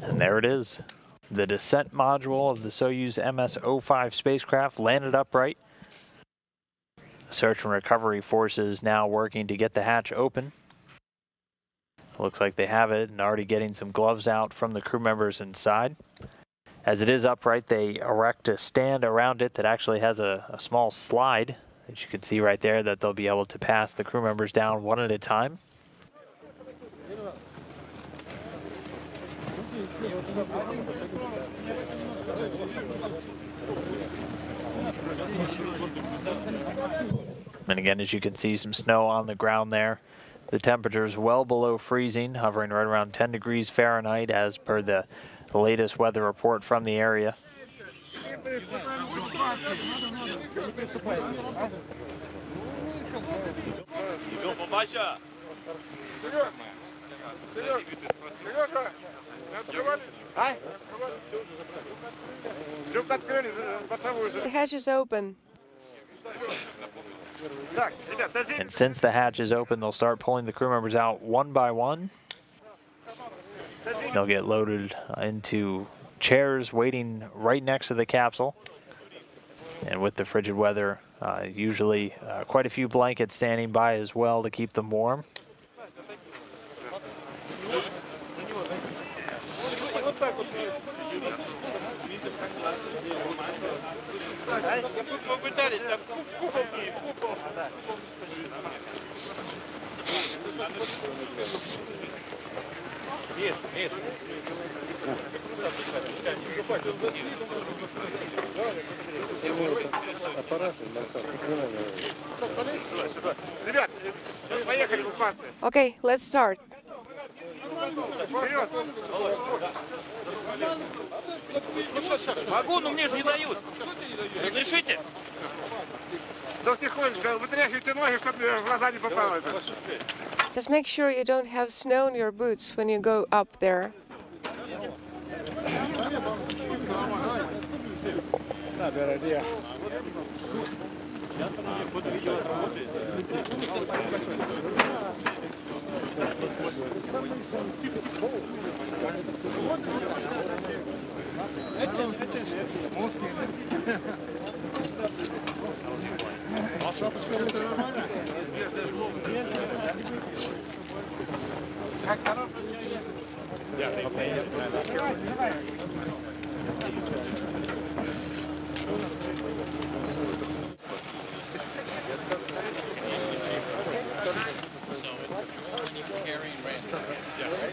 And there it is. The descent module of the Soyuz MS-05 spacecraft landed upright. Search and recovery forces now working to get the hatch open. Looks like they have it and already getting some gloves out from the crew members inside. As it is upright, they erect a stand around it that actually has a small slide that you can see right there that they'll be able to pass the crew members down one at a time. And again, as you can see, some snow on the ground there. The temperature is well below freezing, hovering right around 10 degrees Fahrenheit as per the latest weather report from the area. The hatch is open. And since the hatch is open, they'll start pulling the crew members out one by one. They'll get loaded into chairs waiting right next to the capsule. And with the frigid weather, usually quite a few blankets standing by as well to keep them warm. Okay, let's start. Могу, но мне же не дают. Разрешите? Вытряхивайте ноги, чтобы в глаза не попало. Just make sure you don't have snow in your boots when you go up there. So it's drawing, carrying, random. Yes.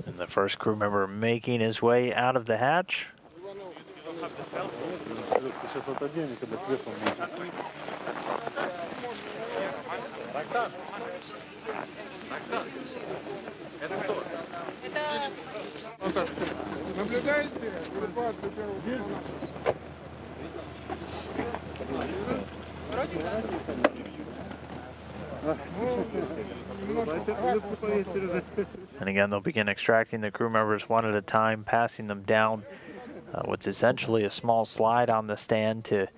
And the first crew member making his way out of the hatch. And again, they'll begin extracting the crew members one at a time, passing them down what's essentially a small slide on the stand to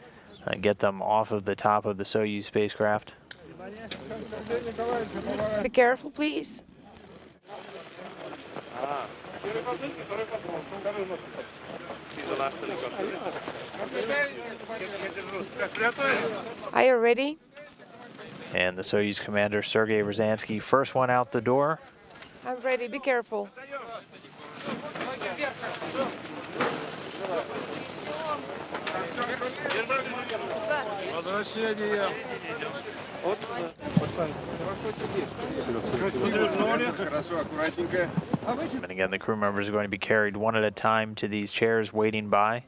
get them off of the top of the Soyuz spacecraft. Be careful, please. Are you ready? And the Soyuz commander, Sergei Ryazanskiy, first one out the door. I'm ready. Be careful. And again, the crew members are going to be carried one at a time to these chairs waiting by,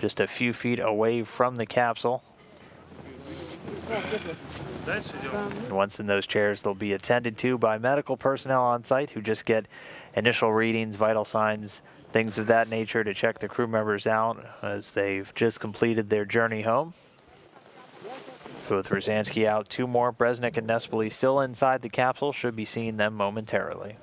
just a few feet away from the capsule. And once in those chairs, they'll be attended to by medical personnel on site who just get initial readings, vital signs, things of that nature to check the crew members out as they've just completed their journey home. So with Ryazanskiy out, two more, Bresnik and Nespoli, still inside the capsule, should be seeing them momentarily.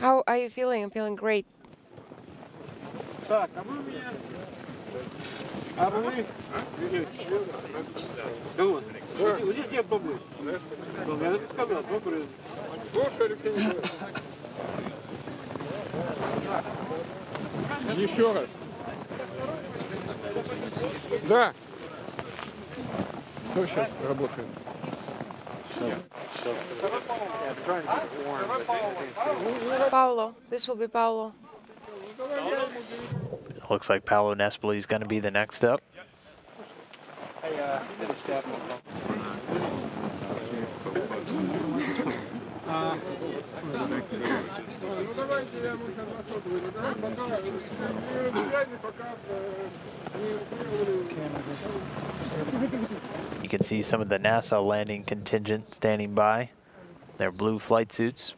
How are you feeling? I'm feeling great. Еще раз. Да. Кто сейчас работает? Paolo. This will be Paolo. Looks like Paolo Nespoli is going to be the next up. You can see some of the NASA landing contingent standing by, their blue flight suits.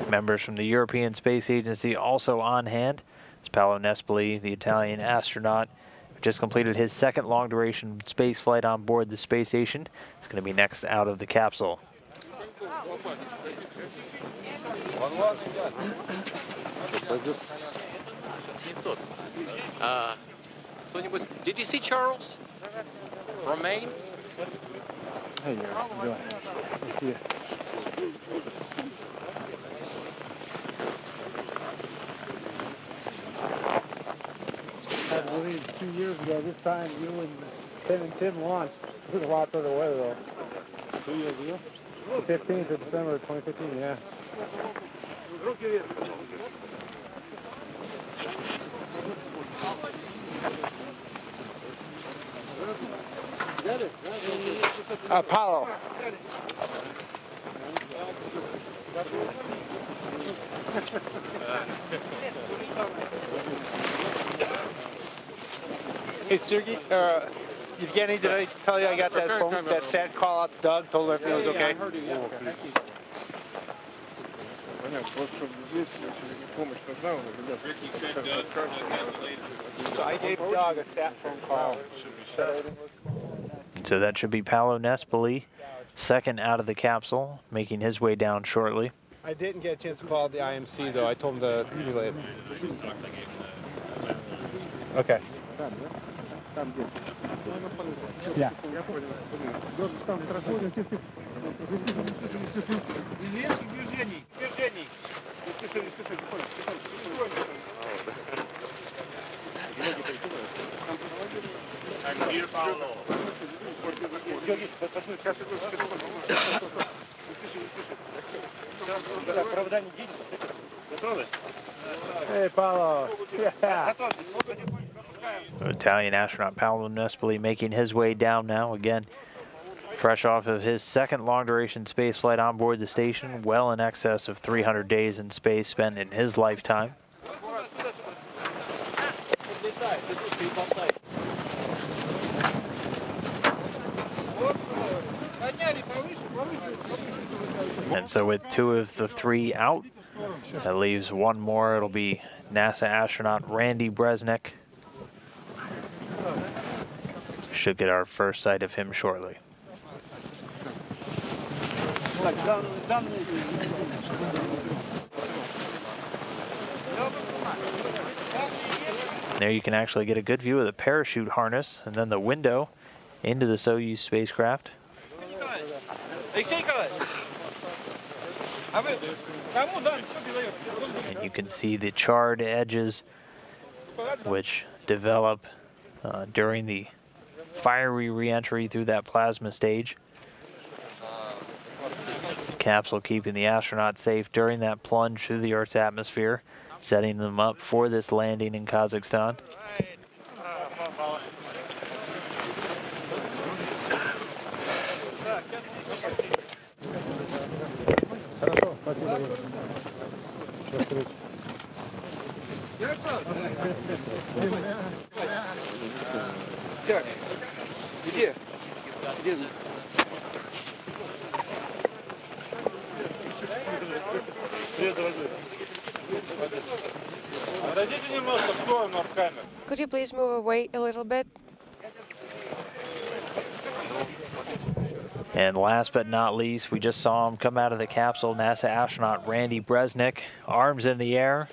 Members from the European Space Agency also on hand. It's Paolo Nespoli, the Italian astronaut, who just completed his second long-duration space flight on board the space station. He's going to be next out of the capsule. Did you see Charles? Romain? Hey, how you doing? I see you. I believe 2 years ago, this time you and Tim and Tim launched. It was a lot further away, though. 2 years ago? The 15th of December 2015, yeah. Apollo. Hey, Sergey, Evgeny, did I tell you I got that phone, that sad call out to Doug, told him everything was okay? I heard you, yeah. Thank you. So I gave Doug a sat phone call. So that should be Paolo Nespoli, second out of the capsule, making his way down shortly. I didn't get a chance to call the IMC, though. I told him to relay it. Okay. Yeah. Hey, Paolo. Yeah. Italian astronaut Paolo Nespoli making his way down now, again, fresh off of his second long-duration space flight on board the station, well in excess of 300 days in space spent in his lifetime. And so with 2 of the 3 out, that leaves 1 more. It'll be NASA astronaut Randy Bresnik. Should get our first sight of him shortly. There you can actually get a good view of the parachute harness and then the window into the Soyuz spacecraft. And you can see the charred edges which develop during the fiery re-entry through that plasma stage. The capsule keeping the astronauts safe during that plunge through the Earth's atmosphere, setting them up for this landing in Kazakhstan. Could you please move away a little bit? And last but not least, we just saw him come out of the capsule, NASA astronaut Randy Bresnik, arms in the air.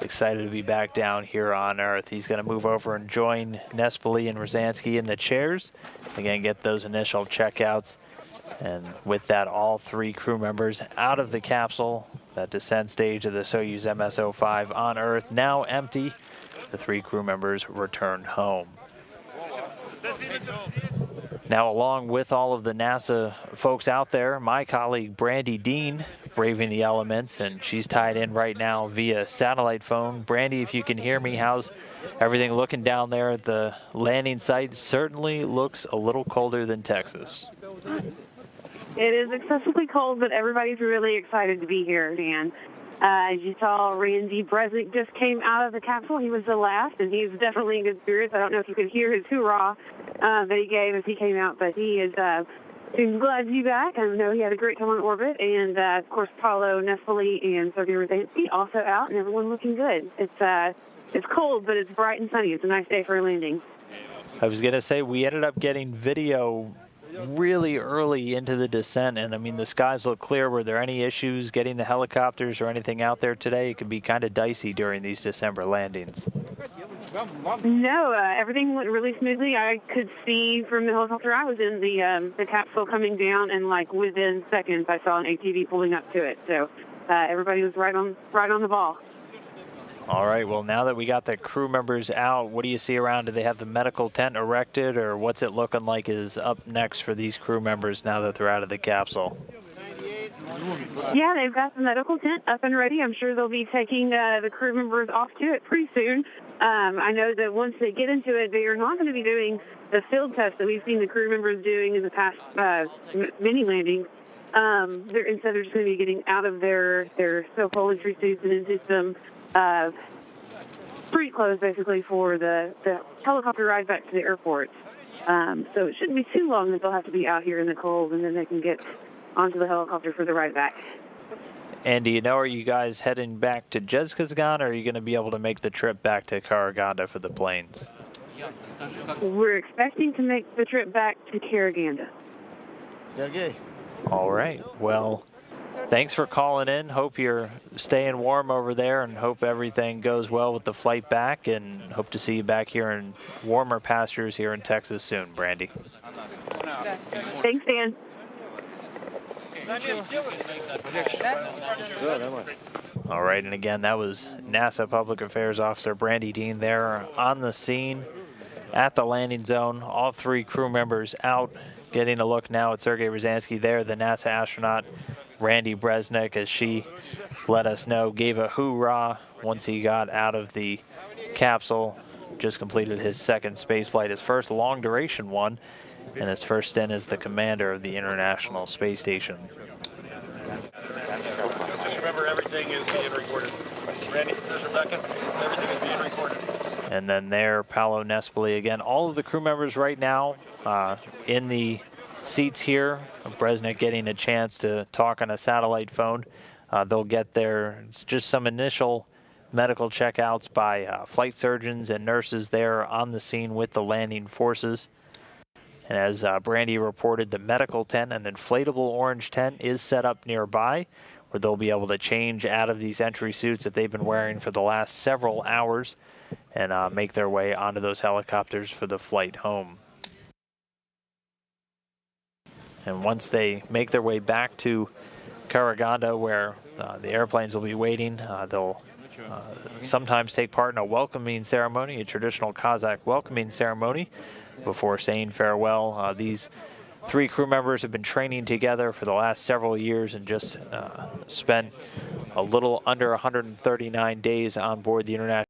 Excited to be back down here on Earth. He's going to move over and join Nespoli and Rosansky in the chairs. Again, get those initial checkouts. And with that, all 3 crew members out of the capsule. That descent stage of the Soyuz MS-05 on Earth now empty. The 3 crew members return home. Now, along with all of the NASA folks out there, my colleague Brandy Dean braving the elements, and she's tied in right now via satellite phone. Brandy, if you can hear me, how's everything looking down there at the landing site? Certainly looks a little colder than Texas. It is excessively cold, but everybody's really excited to be here, Dan. As you saw, Randy Bresnik just came out of the capsule. He was the last, and he's definitely in good spirits. I don't know if you could hear his hoorah that he gave as he came out, but he is he's glad to be back. I know he had a great time on orbit, and of course, Paulo Nespoli and Sergei Rosansky also out, and everyone looking good. It's cold, but it's bright and sunny. It's a nice day for a landing. I was going to say, we ended up getting video really early into the descent, and I mean, the skies look clear. Were there any issues getting the helicopters or anything out there today? It can be kind of dicey during these December landings. No, everything went really smoothly. I could see from the helicopter I was in the capsule coming down, and like within seconds I saw an ATV pulling up to it. So everybody was right on the ball. All right, well, now that we got the crew members out, what do you see around? Do they have the medical tent erected, or what's it looking like is up next for these crew members now that they're out of the capsule? Yeah, they've got the medical tent up and ready. I'm sure they'll be taking the crew members off to it pretty soon. I know that once they get into it, they are not going to be doing the field test that we've seen the crew members doing in the past mini landings. Instead, they're just going to be getting out of their so-called entry suits and into some street clothes, basically, for the helicopter ride back to the airport. So it shouldn't be too long that they'll have to be out here in the cold, and then they can get onto the helicopter for the ride back. And do you know, are you guys heading back to Zhezkazgan, or are you going to be able to make the trip back to Karaganda for the planes? We're expecting to make the trip back to Karaganda. Okay. All right. Well, thanks for calling in. Hope you're staying warm over there, and hope everything goes well with the flight back, and hope to see you back here in warmer pastures here in Texas soon, Brandy. Thanks, Dan. All right, and again, that was NASA Public Affairs Officer Brandy Dean there on the scene at the landing zone. All 3 crew members out. Getting a look now at Sergei Rosansky there, the NASA astronaut Randy Bresnik, as she let us know, gave a hoorah once he got out of the capsule. Just completed his 2nd space flight, his first long-duration one, and his first stint as the commander of the International Space Station. Just remember, everything is being recorded. Randy, there's Rebecca. Everything is being recorded. And then there, Paulo Nespoli again. All of the crew members right now in the seats here. Bresnik getting a chance to talk on a satellite phone. They'll get just some initial medical checkouts by flight surgeons and nurses there on the scene with the landing forces. And as Brandy reported, the medical tent, an inflatable orange tent, is set up nearby, where they'll be able to change out of these entry suits that they've been wearing for the last several hours and make their way onto those helicopters for the flight home. And once they make their way back to Karaganda, where the airplanes will be waiting, they'll sometimes take part in a welcoming ceremony, a traditional Kazakh welcoming ceremony, before saying farewell. These 3 crew members have been training together for the last several years and just spent a little under 139 days on board the International